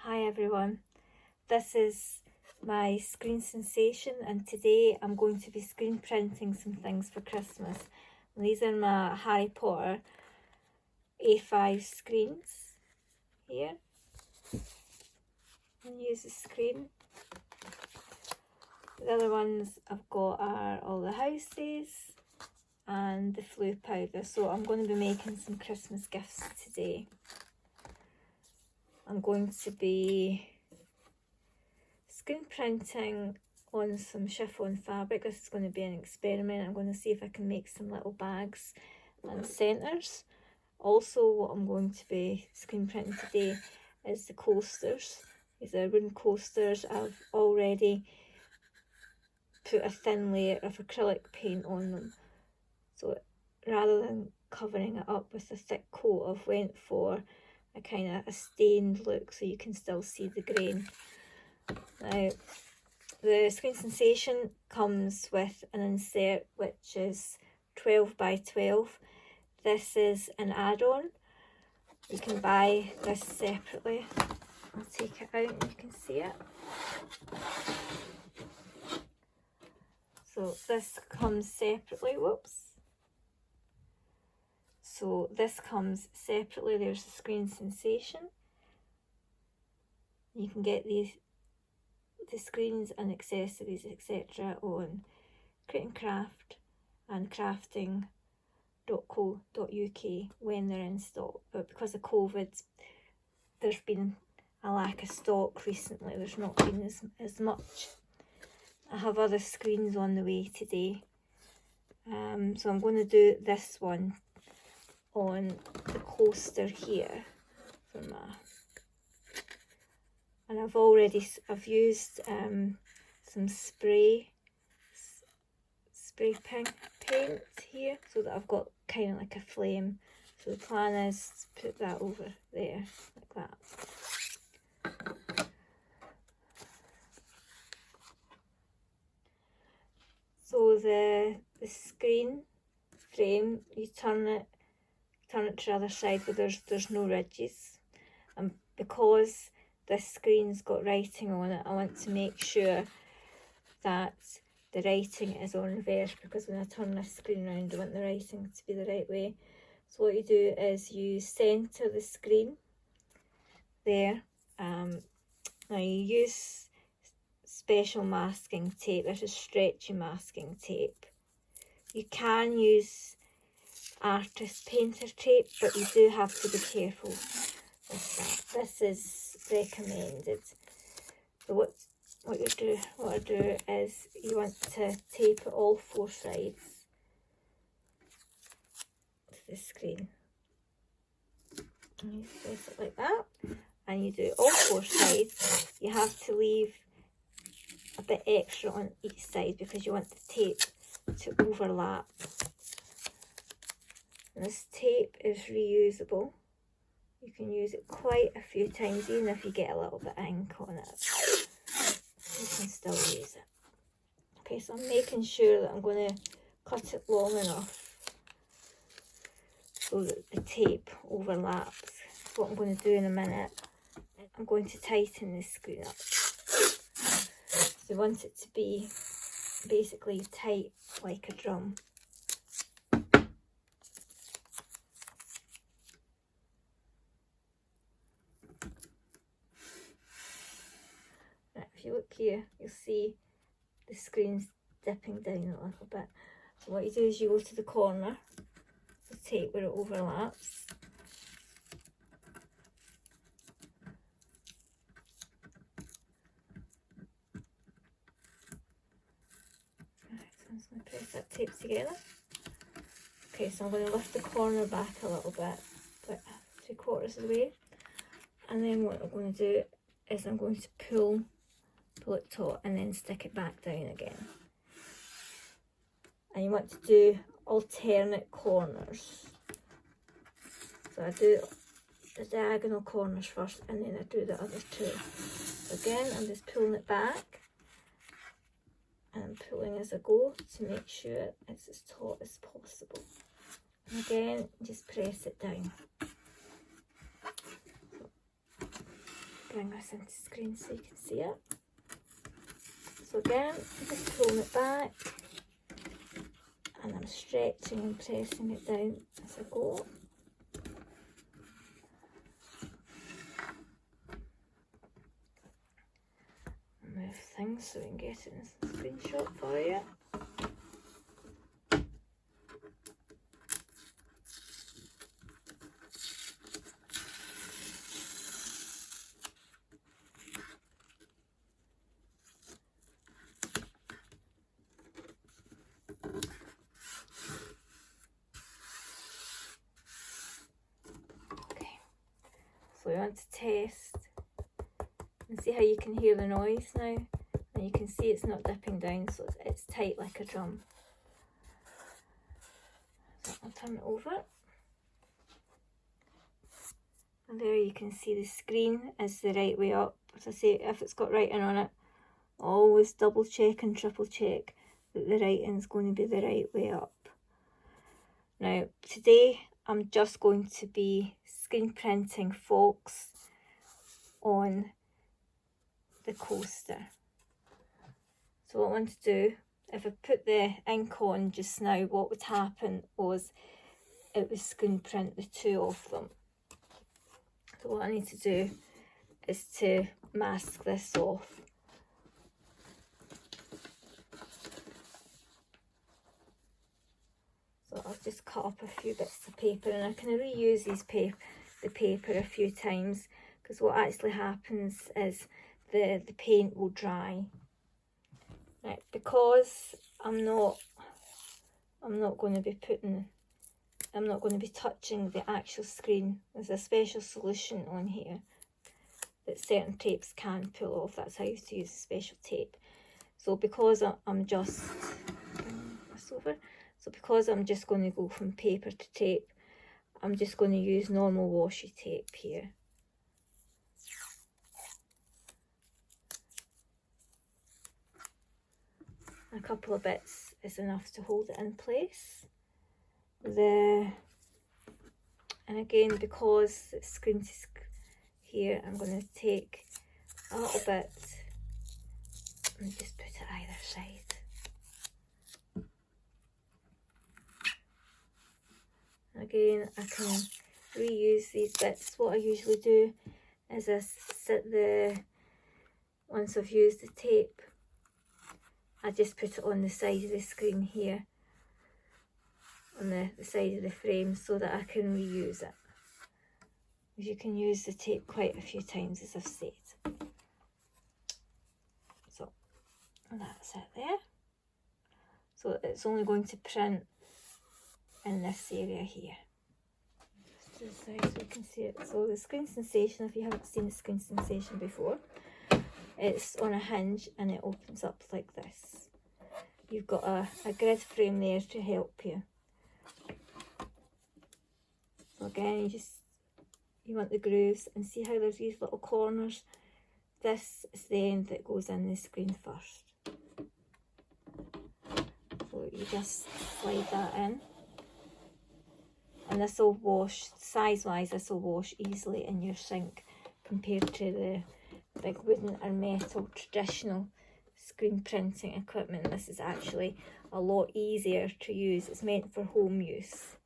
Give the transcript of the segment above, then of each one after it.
Hi everyone, this is my screen sensation and today I'm going to be screen printing some things for Christmas. And these are my Harry Potter A5 screens here. And use the screen. The other ones I've got are all the houses and the flu powder. So I'm going to be making some Christmas gifts today. I'm going to be screen printing on some chiffon fabric. This is going to be an experiment. I'm going to see if I can make some little bags and centres. Also, what I'm going to be screen printing today is the coasters. These are wooden coasters. I've already put a thin layer of acrylic paint on them. So rather than covering it up with a thick coat, I've went for a kind of a stained look so you can still see the grain. Now, the screen sensation comes with an insert which is 12 by 12. This is an add-on. You can buy this separately. I'll take it out and you can see it. So this comes separately, whoops. So this comes separately, there's the screen sensation. You can get the screens and accessories etc. on Create and Craft and crafting.co.uk when they're in stock. But because of COVID, there's been a lack of stock recently. There's not been as much. I have other screens on the way today. So I'm going to do this one on the coaster here for my, and I've used some spray paint here so that I've got kind of like a flame. So the plan is to put that over there like that. So the screen frame, you turn it to the other side where there's no ridges, and because this screen's got writing on it, I want to make sure that the writing is on reverse, because when I turn this screen around I want the writing to be the right way. So what you do is you centre the screen there. Now you use special masking tape. This is stretchy masking tape. You can use artist painter tape, but you do have to be careful with that. This is recommended. So what I do is you want to tape it all four sides to the screen. And you place it like that, and you do all four sides. You have to leave a bit extra on each side because you want the tape to overlap. And this tape is reusable. You can use it quite a few times, even if you get a little bit of ink on it. You can still use it. Okay, so I'm making sure that I'm going to cut it long enough so that the tape overlaps. What I'm going to do in a minute, I'm going to tighten this screen up. So you want it to be basically tight like a drum. If you look here, you'll see the screen's dipping down a little bit. So what you do is you go to the corner, the tape where it overlaps. Right, so I'm just going to press that tape together. Okay, so I'm going to lift the corner back a little bit, like 3/4 of the way. And then what I'm going to do is I'm going to pull it taut and then stick it back down again. And you want to do alternate corners. So I do the diagonal corners first and then I do the other two. So again, I'm just pulling it back and pulling as I go to make sure it's as taut as possible. And again, just press it down. bring this into screen so you can see it. So again, I'm just pulling it back and I'm stretching and pressing it down as I go. Move things so we can get it in the screenshot for you. So we want to test and see how you can hear the noise now. And you can see it's not dipping down, so it's tight like a drum. So I'll turn it over. And there you can see the screen is the right way up. As I say, if it's got writing on it, always double check and triple check that the writing is going to be the right way up. Now, today I'm just going to be screen printing fox on the coaster. So what I want to do, if I put the ink on just now, what would happen was it would screen print the two of them. So what I need to do is to mask this off. So I'll just cut up a few bits of paper, and I can reuse the paper a few times, because what actually happens is the paint will dry. Right, because I'm not going to be touching the actual screen. There's a special solution on here that certain tapes can pull off. That's how I used to use a special tape. So because I'm just going to go from paper to tape, I'm just going to use normal washi tape here. A couple of bits is enough to hold it in place. And again, because it's screen to here, I'm going to take a little bit and just put it either side. Again, I can reuse these bits. What I usually do is once I've used the tape, I just put it on the side of the screen here, on the side of the frame, so that I can reuse it. You can use the tape quite a few times, as I've said. So that's it there. So it's only going to print in this area here. Just to the side so you can see it. So the screen sensation, if you haven't seen the screen sensation before, it's on a hinge and it opens up like this. You've got a grid frame there to help you. So again, you want the grooves, and see how there's these little corners. This is the end that goes in the screen first. So you just slide that in. And this will wash, size-wise, this will wash easily in your sink compared to the big wooden or metal traditional screen printing equipment. This is actually a lot easier to use. It's meant for home use.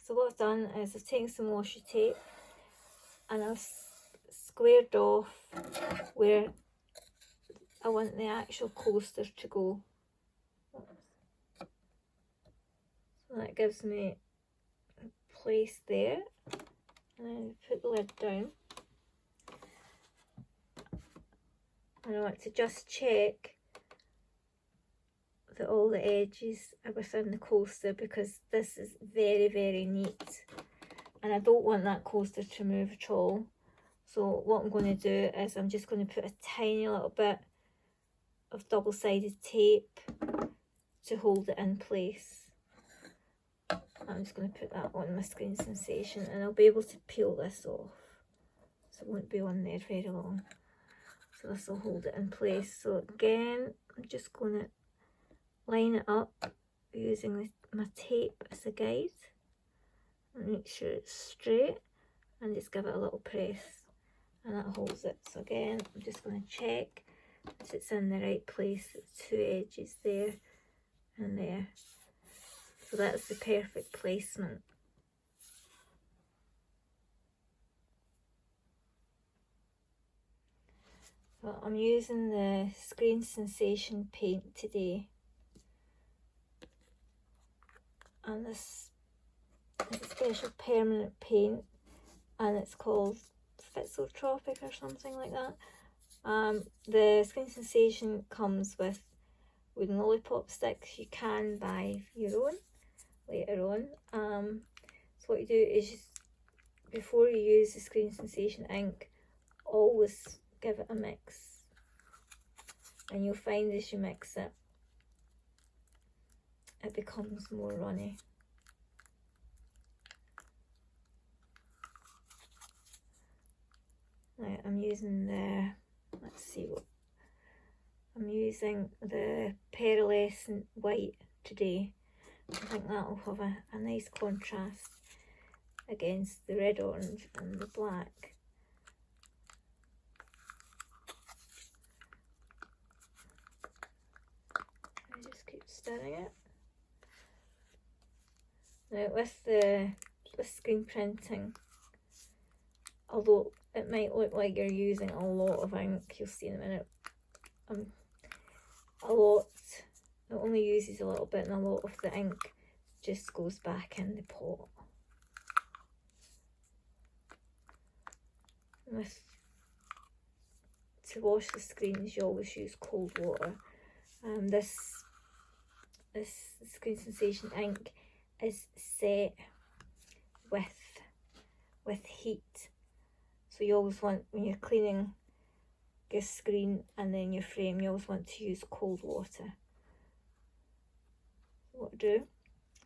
So what I've done is I've taken some washi tape and I've squared off where I want the actual coaster to go. So that gives me a place there. And then put the lid down. And I want to just check that all the edges are within the coaster, because this is very, very neat. And I don't want that coaster to move at all. So what I'm going to do is I'm just going to put a tiny little bit of double-sided tape to hold it in place. I'm just going to put that on my screen sensation, and I'll be able to peel this off, so it won't be on there very long. So this will hold it in place. So again, I'm just going to line it up using my tape as a guide. and make sure it's straight, and just give it a little press, and that holds it. So again, I'm just going to check that it's in the right place, the two edges there and there. So that's the perfect placement. Well, I'm using the Screen Sensation paint today, and this is a special permanent paint, and it's called Phytotropic or something like that. The Screen Sensation comes with wooden lollipop sticks. You can buy your own later on. So what you do is, before you use the Screen Sensation ink, always give it a mix, and you'll find as you mix it, it becomes more runny. Now I'm using the, let's see what, I'm using the pearlescent white today. I think that'll have a nice contrast against the red, orange and the black. I just keep stirring it. Now with screen printing, although it might look like you're using a lot of ink, you'll see in a minute, it only uses a little bit, and a lot of the ink just goes back in the pot. To wash the screens, you always use cold water. This Screen Sensation ink is set with heat, so you always want, when you're cleaning your screen and then your frame, you always want to use cold water. What I do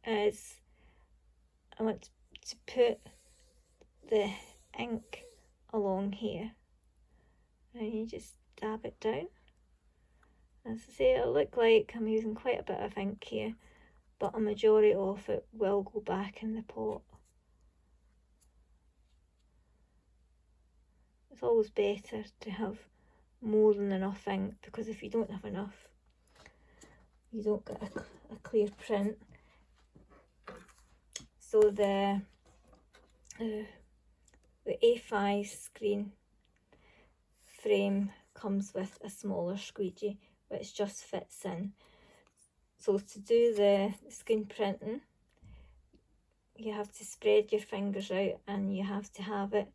is, I want to put the ink along here, and you just dab it down. As I say, it'll look like I'm using quite a bit of ink here, but a majority of it will go back in the pot. It's always better to have more than enough ink, because if you don't have enough, you don't get a clear print. So the A5 screen frame comes with a smaller squeegee, which just fits in. So to do the screen printing, you have to spread your fingers out, and you have to have it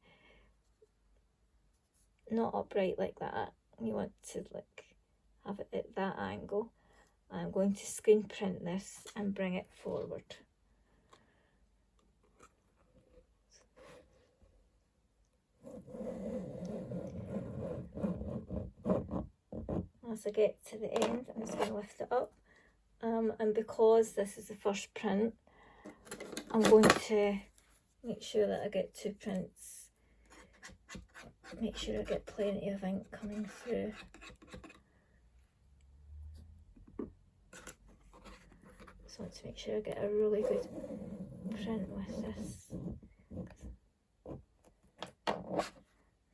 not upright like that. You want to have it at that angle. I'm going to screen print this and bring it forward. As I get to the end, I'm just going to lift it up, and because this is the first print, I'm going to make sure that I get two prints, make sure I get plenty of ink coming through. Just want to make sure I get a really good print with this.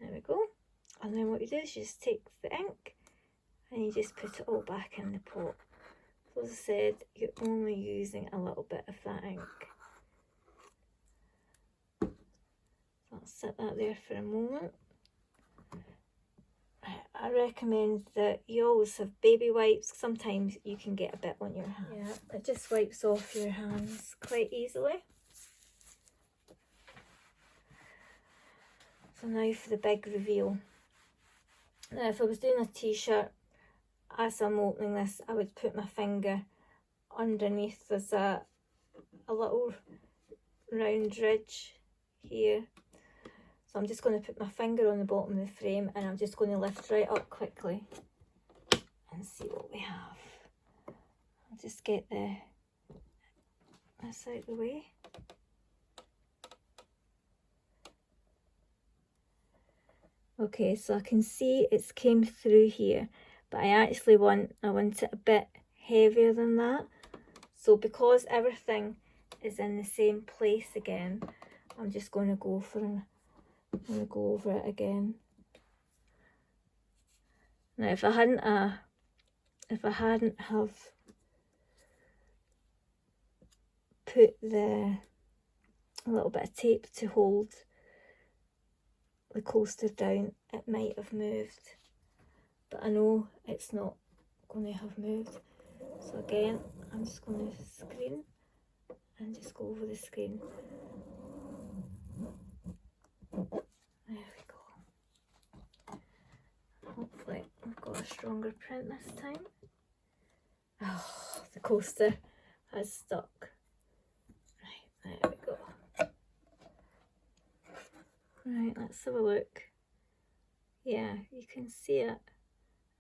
There we go. And then what you do is you just take the ink and you just put it all back in the pot. So as I said, you're only using a little bit of that ink. So I'll sit that there for a moment. I recommend that you always have baby wipes. Sometimes you can get a bit on your hands. Yeah, it just wipes off your hands quite easily. So now for the big reveal. Now if I was doing a t-shirt, as I'm opening this, I would put my finger underneath. There's a little round ridge here. So I'm just going to put my finger on the bottom of the frame, and I'm just going to lift right up quickly and see what we have. I'll just get this out of the way. Okay, so I can see it's came through here, but I want it a bit heavier than that. So because everything is in the same place again, I'm just going to go over it again. Now if I hadn't have put a little bit of tape to hold the coaster down, it might have moved, but I know it's not going to have moved. So again, I'm just going to screen and just go over the screen. There we go. Hopefully we've got a stronger print this time. Oh, the coaster has stuck. Right, there we go. Right, let's have a look. Yeah, you can see it.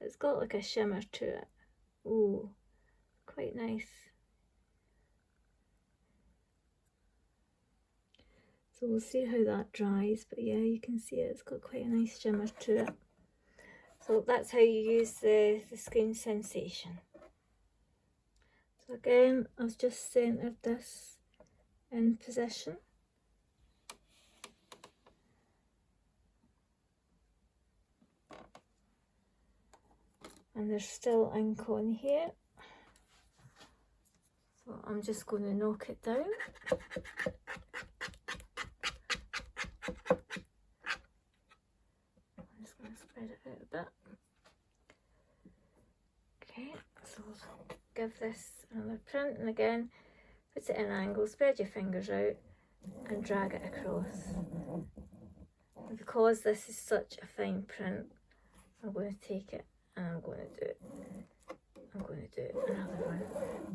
It's got like a shimmer to it. Ooh, quite nice. So we'll see how that dries, but yeah, you can see it's got quite a nice shimmer to it. So that's how you use the screen sensation. So again, I've just centered this in position. And there's still ink on here. So I'm just going to knock it down. I'm just going to spread it out a bit. Okay, so I'll give this another print, and again, put it in an angle, spread your fingers out and drag it across. And because this is such a fine print, I'm going to take it and I'm going to do another one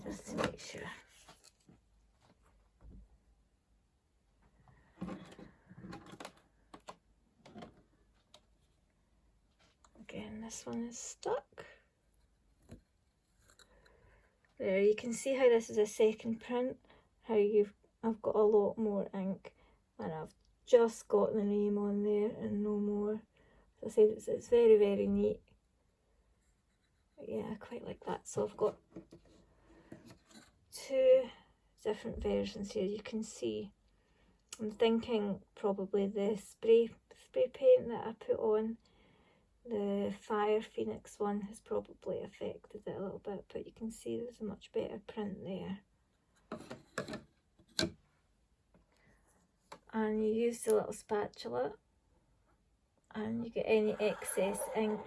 just to make sure. Again, this one is stuck. There, you can see how this is a second print, how I've got a lot more ink, and I've just got the name on there and no more. As I said, it's very, very neat. But yeah, I quite like that. So I've got two different versions here. You can see, I'm thinking probably the spray paint that I put on the Fire Phoenix one has probably affected it a little bit, but you can see there's a much better print there. And you use the little spatula and you get any excess ink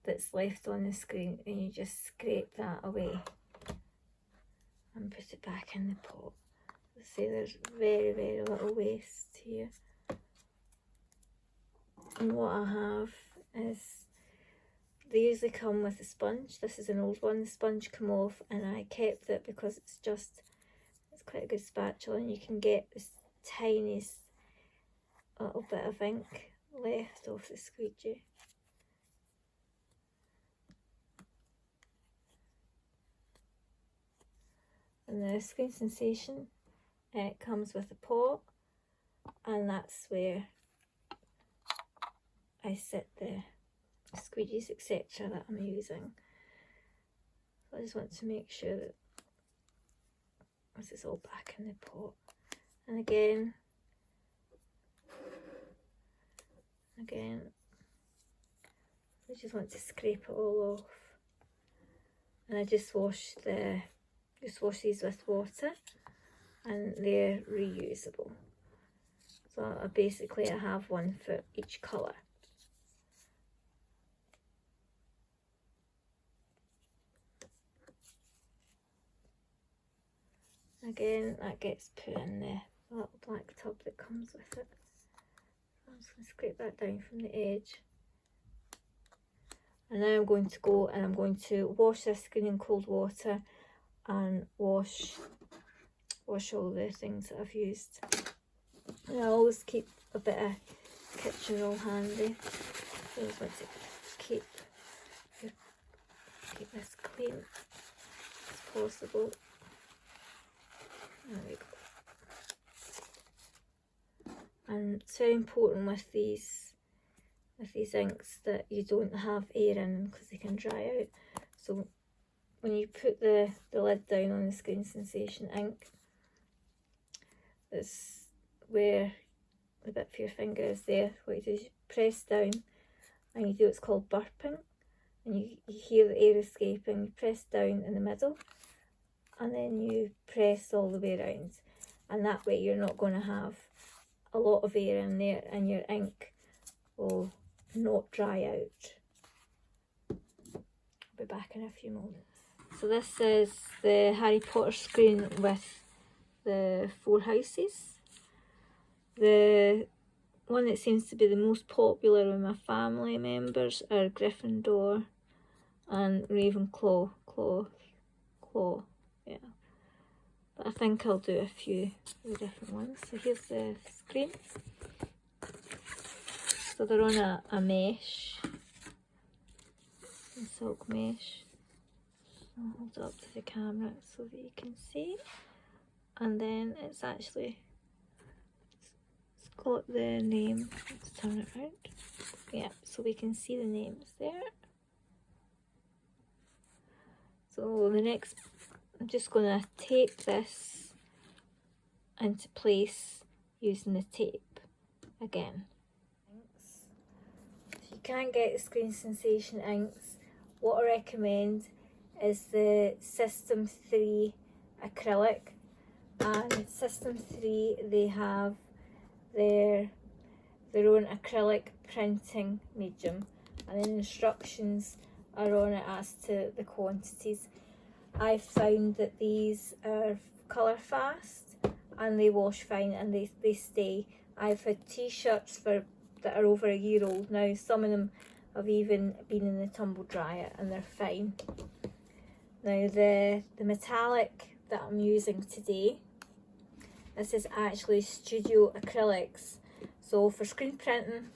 that's left on the screen and you just scrape that away and put it back in the pot. See, there's very, very little waste here. And what I have is, they usually come with a sponge. This is an old one. The sponge come off and I kept it because it's quite a good spatula and you can get this tiniest little bit of ink left off the squeegee. And the screen sensation, it comes with a pot, and that's where I set the squeegees, etc. that I'm using. So I just want to make sure that this is all back in the pot. And again, I just want to scrape it all off. And I just wash these with water, and they're reusable. So I have one for each colour. Again, that gets put in the little black tub that comes with it. I'm just going to scrape that down from the edge. And now I'm going to go and I'm going to wash this screen in cold water and wash all the things that I've used. And I always keep a bit of kitchen roll handy. So I just want to keep this clean as possible. There we go. And it's very important with these inks that you don't have air in them because they can dry out. So when you put the lid down on the screen sensation ink, is where the bit for your finger is there. What you do is you press down and you do what's called burping, and you hear the air escaping. You press down in the middle and then you press all the way around, and that way you're not going to have a lot of air in there and your ink will not dry out. I'll be back in a few moments. So this is the Harry Potter screen with the 4 houses. The one that seems to be the most popular with my family members are Gryffindor and Ravenclaw. Claw, yeah. But I think I'll do a few different ones. So here's the screen. So they're on a mesh, a silk mesh. I'll hold it up to the camera so that you can see. And then it's got the name. Let's turn it around. Yeah, so we can see the names there. So the next, I'm just going to tape this into place using the tape again. If you can't get the Screen Sensation inks, what I recommend is the System 3 acrylic. And System 3, they have their own acrylic printing medium, and then instructions are on it as to the quantities. I found that these are colour fast and they wash fine and they stay. I've had t-shirts that are over a year old now. Some of them have even been in the tumble dryer and they're fine. Now the metallic that I'm using today, this is actually Studio Acrylics. So for screen printing,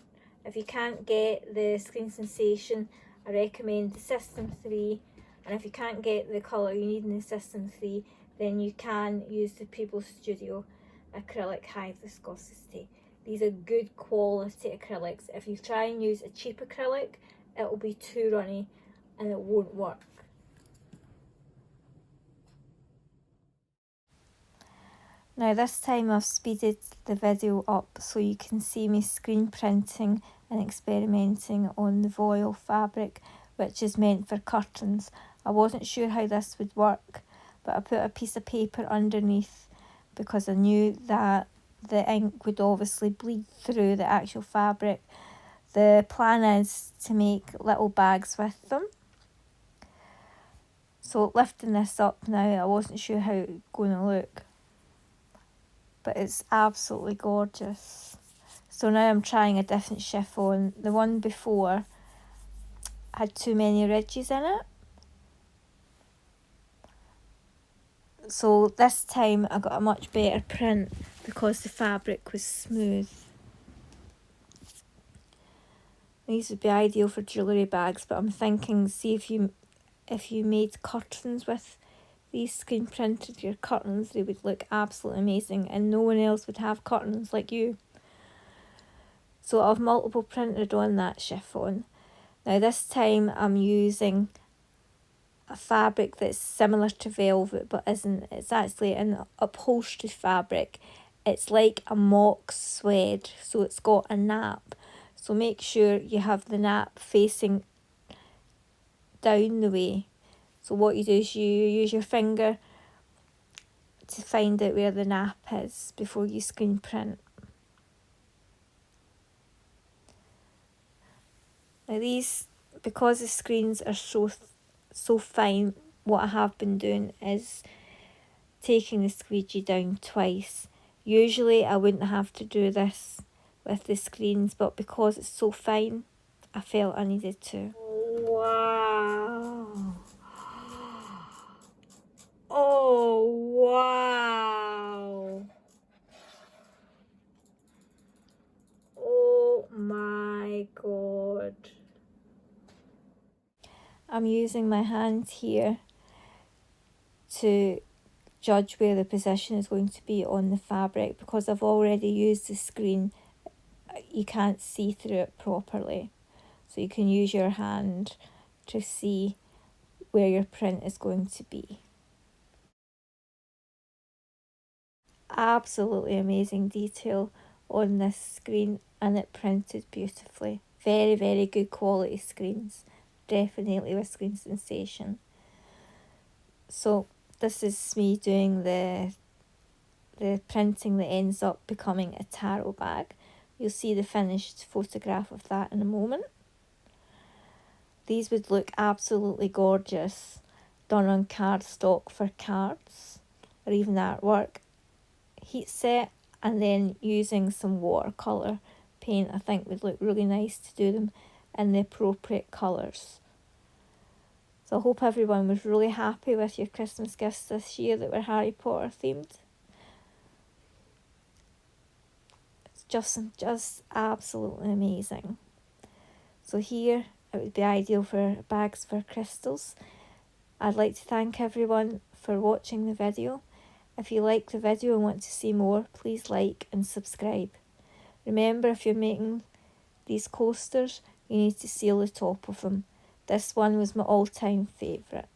if you can't get the Screen Sensation, I recommend the System 3, and if you can't get the colour you need in the System 3, then you can use the People Studio Acrylic High Viscosity. These are good quality acrylics. If you try and use a cheap acrylic, it will be too runny and it won't work. Now this time I've speeded the video up so you can see me screen printing and experimenting on the voile fabric, which is meant for curtains. I wasn't sure how this would work, but I put a piece of paper underneath because I knew that the ink would obviously bleed through the actual fabric. The plan is to make little bags with them. So lifting this up now, I wasn't sure how it was going to look, but it's absolutely gorgeous. So now I'm trying a different chiffon. The one before had too many ridges in it. So this time I got a much better print because the fabric was smooth. These would be ideal for jewellery bags, but I'm thinking, see if you made curtains with these screen printed your curtains, they would look absolutely amazing and no one else would have curtains like you. So I've multiple printed on that chiffon. Now this time I'm using a fabric that's similar to velvet but isn't. It's actually an upholstery fabric. It's like a mock suede, so it's got a nap. So make sure you have the nap facing down the way. So what you do is you use your finger to find out where the nap is before you screen print. Now these, because the screens are so fine, what I have been doing is taking the squeegee down twice. Usually I wouldn't have to do this with the screens, but because it's so fine, I felt I needed to. Wow. Oh, wow. Oh my God. I'm using my hands here to judge where the position is going to be on the fabric. Because I've already used the screen, you can't see through it properly. So you can use your hand to see where your print is going to be. absolutely amazing detail on this screen, and it printed beautifully. Very, very good quality screens. Definitely a screen sensation. So this is me doing the printing that ends up becoming a tarot bag. You'll see the finished photograph of that in a moment. These would look absolutely gorgeous done on cardstock for cards or even artwork. Heat set and then using some watercolour paint I think would look really nice to do them in the appropriate colours. So I hope everyone was really happy with your Christmas gifts this year that were Harry Potter themed. It's just absolutely amazing. So here it would be ideal for bags for crystals. I'd like to thank everyone for watching the video. If you like the video and want to see more, please like and subscribe. Remember, if you're making these coasters, you need to seal the top of them. This one was my all-time favourite.